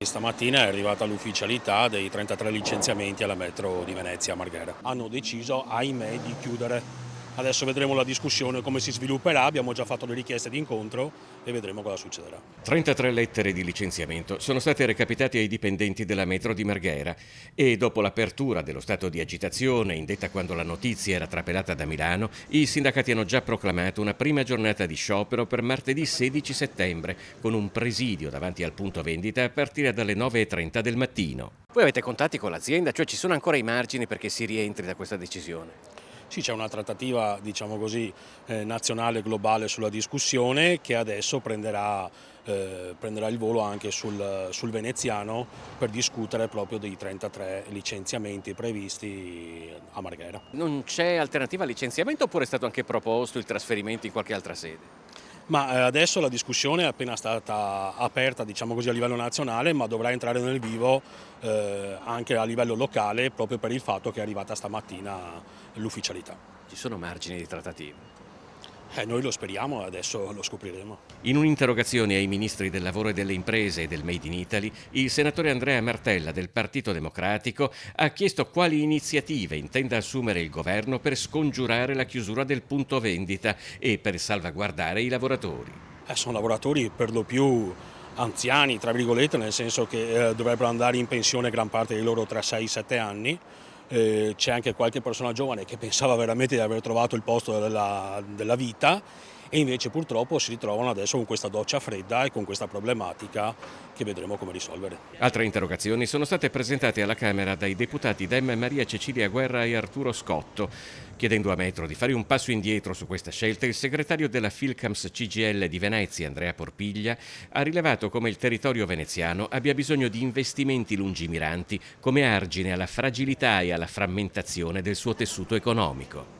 stamattina è arrivata l'ufficialità dei 33 licenziamenti alla metro di Venezia a Marghera. Hanno deciso, ahimè, di chiudere. Adesso vedremo la discussione come si svilupperà, abbiamo già fatto le richieste di incontro e vedremo cosa succederà. 33 lettere di licenziamento sono state recapitate ai dipendenti della metro di Marghera e dopo l'apertura dello stato di agitazione indetta quando la notizia era trapelata da Milano, i sindacati hanno già proclamato una prima giornata di sciopero per martedì 16 settembre con un presidio davanti al punto vendita a partire dalle 9:30 del mattino. Voi avete contatti con l'azienda? Cioè ci sono ancora i margini perché si rientri da questa decisione? Sì, c'è una trattativa, diciamo così, nazionale e globale sulla discussione che adesso prenderà il volo anche sul veneziano per discutere proprio dei 33 licenziamenti previsti a Marghera. Non c'è alternativa al licenziamento oppure è stato anche proposto il trasferimento in qualche altra sede? Ma adesso la discussione è appena stata aperta, diciamo così, a livello nazionale, ma dovrà entrare nel vivo anche a livello locale proprio per il fatto che è arrivata stamattina l'ufficialità. Ci sono margini di trattativa? Noi lo speriamo, adesso lo scopriremo. In un'interrogazione ai ministri del lavoro e delle imprese e del Made in Italy, il senatore Andrea Martella del Partito Democratico ha chiesto quali iniziative intenda assumere il governo per scongiurare la chiusura del punto vendita e per salvaguardare i lavoratori. Sono lavoratori per lo più anziani, tra virgolette, nel senso che dovrebbero andare in pensione gran parte di loro tra 6 e 7 anni. C'è anche qualche persona giovane che pensava veramente di aver trovato il posto della vita e invece purtroppo si ritrovano adesso con questa doccia fredda e con questa problematica che vedremo come risolvere. Altre interrogazioni sono state presentate alla Camera dai deputati Dem Maria Cecilia Guerra e Arturo Scotto. Chiedendo a Metro di fare un passo indietro su questa scelta, il segretario della Filcams CGIL di Venezia, Andrea Porpiglia, ha rilevato come il territorio veneziano abbia bisogno di investimenti lungimiranti come argine alla fragilità e alla frammentazione del suo tessuto economico.